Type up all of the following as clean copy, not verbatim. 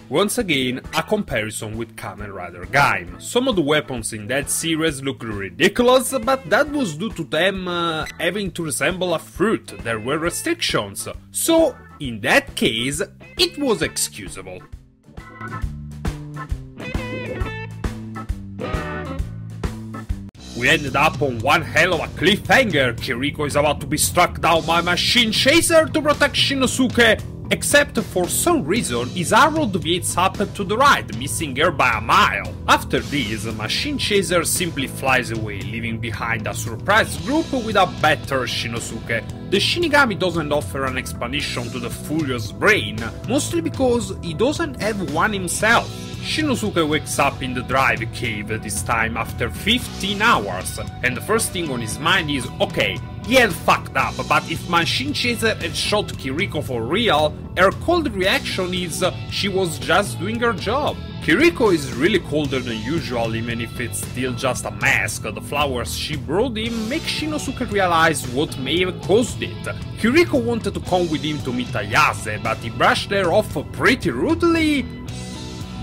Once again, a comparison with Kamen Rider game. Some of the weapons in that series look ridiculous, but that was due to them having to resemble a fruit. There were restrictions, so in that case, it was excusable. We ended up on one hell of a cliffhanger. Kiriko is about to be struck down by Machine Chaser to protect Shinosuke, except for some reason his arrow deviates up to the right, missing her by a mile. After this, Machine Chaser simply flies away, leaving behind a surprise group with a better Shinosuke. The Shinigami doesn't offer an explanation to the Furious Brain, mostly because he doesn't have one himself. Shinosuke wakes up in the drive cave this time after 15 hours, and the first thing on his mind is, okay, he had fucked up, but if Machine Chaser had shot Kiriko for real, her cold reaction is she was just doing her job. Kiriko is really colder than usual, even if it's still just a mask. The flowers she brought him make Shinosuke realize what may have caused it. Kiriko wanted to come with him to meet Ayase, but he brushed her off pretty rudely.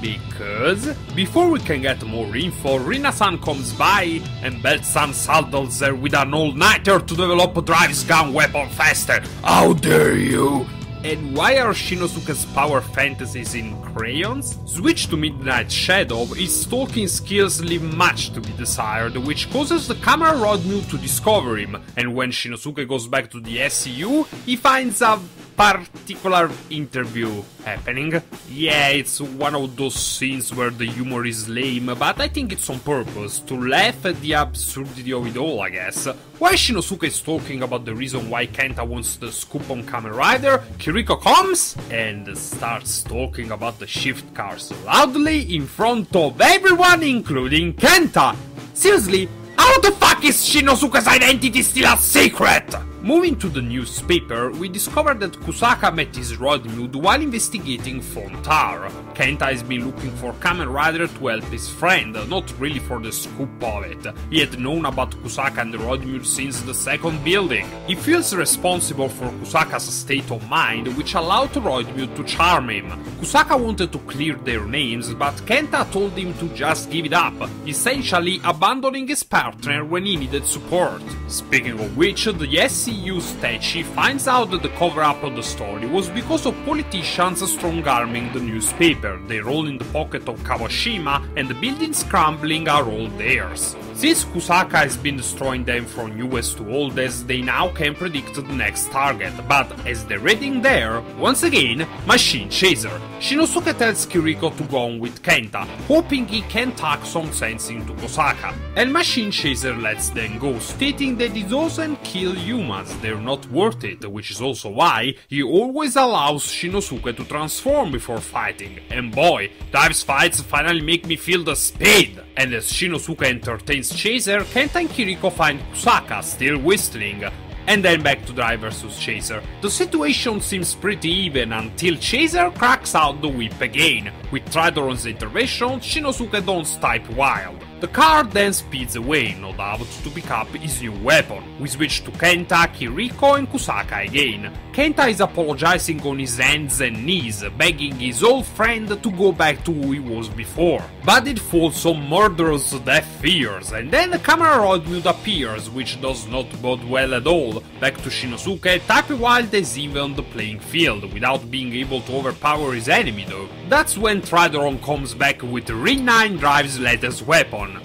Because before we can get more info, Rina-san comes by and Belt-san saddles her with an all-nighter to develop a drives gun weapon faster. How dare you! And why are Shinosuke's power fantasies in crayons? Switch to Midnight Shadow, his stalking skills leave much to be desired, which causes the camera rod mule to discover him, and when Shinosuke goes back to the SCU, he finds a particular interview happening. Yeah, it's one of those scenes where the humor is lame, but I think it's on purpose, to laugh at the absurdity of it all, I guess. While Shinosuke is talking about the reason why Kenta wants the scoop on Kamen Rider, Kiriko comes and starts talking about the shift cars loudly in front of everyone, including Kenta. Seriously, how the fuck is Shinosuke's identity still a secret? Moving to the newspaper, we discover that Kusaka met his road mule while investigating Fontar. Kenta has been looking for Kamen Rider to help his friend, not really for the scoop of it. He had known about Kusaka and the road mule since the second building. He feels responsible for Kusaka's state of mind, which allowed the road mule to charm him. Kusaka wanted to clear their names, but Kenta told him to just give it up, essentially abandoning his partner when he needed support. Speaking of which, the SCU Tachi finds out that the cover-up of the story was because of politicians strong-arming the newspaper. They're all in the pocket of Kawashima, and the buildings crumbling are all theirs. Since Kusaka has been destroying them from newest to oldest, they now can predict the next target, but as they're heading there, once again, Machine Chaser. Shinosuke tells Kiriko to go on with Kenta, hoping he can talk some sense into Kusaka, and Machine Chaser lets them go, stating that he doesn't kill humans, they're not worth it, which is also why he always allows Shinosuke to transform before fighting, and boy, Dive's fights finally make me feel the speed! And as Shinosuke entertains Chaser, Kenta and Kiriko find Kusaka still whistling, and then back to Drive vs Chaser. The situation seems pretty even until Chaser cracks out the whip again. With Tridoron's intervention, Shinosuke dons type wild. The car then speeds away, no doubt to pick up his new weapon. We switch to Kenta, Kiriko and Kusaka again. Kenta is apologizing on his hands and knees, begging his old friend to go back to who he was before. But it falls on murderous deaf ears, and then the camera rod mute appears, which does not bode well at all. Back to Shinosuke, type wild is even the playing field, without being able to overpower his enemy though. That's when Tridoron comes back with Rin-9 Drive's latest weapon,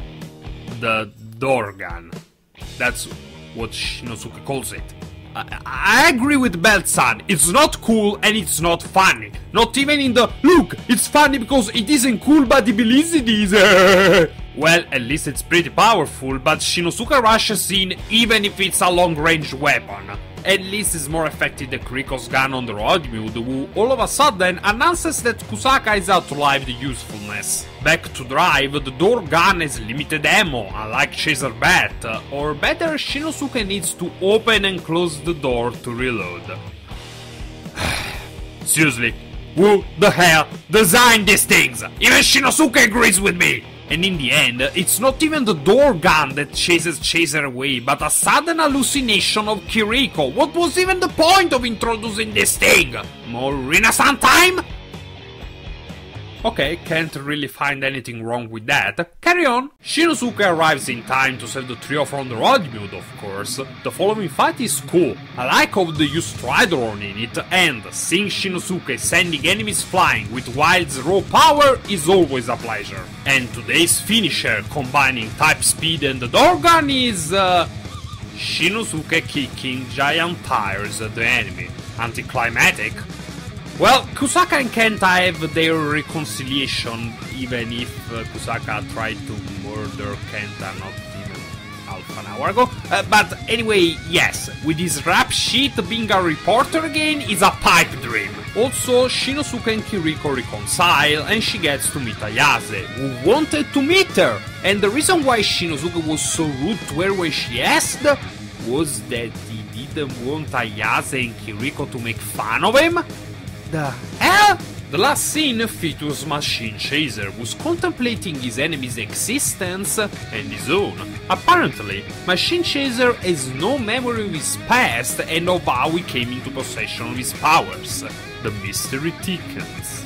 the door gun. That's what Shinosuke calls it. I agree with Belt-san, it's not cool and it's not funny. Not even in the, look, it's funny because it isn't cool but he believes it is. Well, at least it's pretty powerful, but Shinosuke rushes in even if it's a long-range weapon. At least it's more effective than Kiriko's gun on the road mode, who all of a sudden announces that Kusaka is outlived usefulness. Back to drive, the door gun has limited ammo, unlike Chaser Bat, or better, Shinosuke needs to open and close the door to reload. Seriously, who the hell designed these things? Even Shinosuke agrees with me! And in the end, it's not even the door gun that chases Chaser away, but a sudden hallucination of Kiriko. What was even the point of introducing this thing? More Rina-san time? Okay, can't really find anything wrong with that. Carry on. Shinosuke arrives in time to save the trio from the road mode, of course. The following fight is cool. I like how they use Stridorn in it, and seeing Shinosuke sending enemies flying with Wild's raw power is always a pleasure. And today's finisher, combining type speed and the door gun, is Shinosuke kicking giant tires at the enemy. Anticlimactic. Well, Kusaka and Kenta have their reconciliation, even if Kusaka tried to murder Kenta not even half an hour ago. But anyway, yes, with his rap sheet being a reporter again is a pipe dream. Also, Shinosuke and Kiriko reconcile and she gets to meet Ayase, who wanted to meet her. And the reason why Shinosuke was so rude to her when she asked was that he didn't want Ayase and Kiriko to make fun of him. The hell? The last scene features Machine Chaser, who's contemplating his enemy's existence and his own. Apparently, Machine Chaser has no memory of his past and of how he came into possession of his powers. The mystery thickens.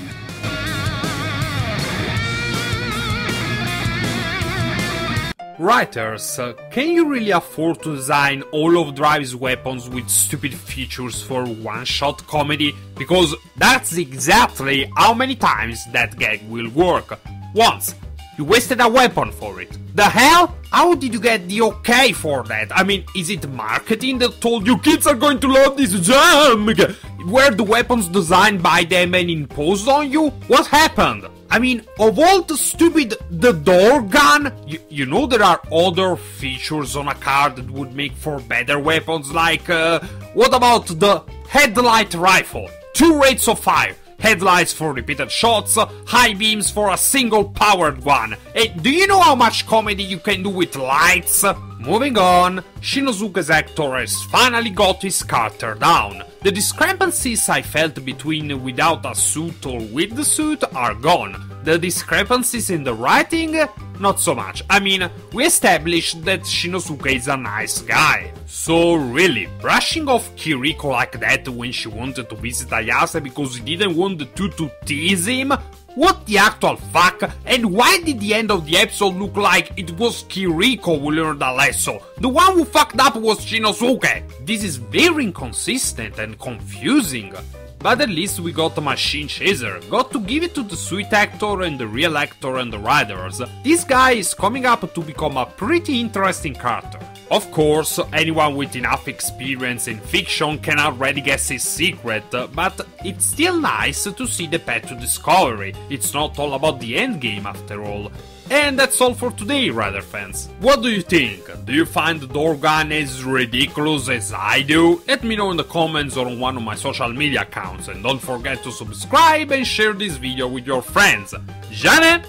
Writers, can you really afford to design all of Drive's weapons with stupid features for one-shot comedy? Because that's exactly how many times that gag will work. Once, you wasted a weapon for it. The hell? How did you get the okay for that? I mean, is it marketing that told you kids are going to love this jam? Were the weapons designed by them and imposed on you? What happened? I mean, of all the stupid the door gun, you know there are other features on a car that would make for better weapons, like, what about the Headlight Rifle? 2 rates of fire, headlights for repeated shots, high beams for a single powered one. Hey, do you know how much comedy you can do with lights? Moving on, Shinosuke's actor has finally got his character down. The discrepancies I felt between without a suit or with the suit are gone. The discrepancies in the writing? Not so much. I mean, we established that Shinosuke is a nice guy. So really, brushing off Kiriko like that when she wanted to visit Ayase because he didn't want the two to tease him? What the actual fuck? And why did the end of the episode look like it was Kiriko who learned a lesson? The one who fucked up was Shinosuke. This is very inconsistent and confusing. But at least we got a Machine Chaser, got to give it to the sweet actor and the real actor and the writers. This guy is coming up to become a pretty interesting character. Of course, anyone with enough experience in fiction can already guess his secret, but it's still nice to see the path to discovery. It's not all about the endgame after all. And that's all for today, Rider fans. What do you think? Do you find the door gun as ridiculous as I do? Let me know in the comments or on one of my social media accounts, and don't forget to subscribe and share this video with your friends. Janet!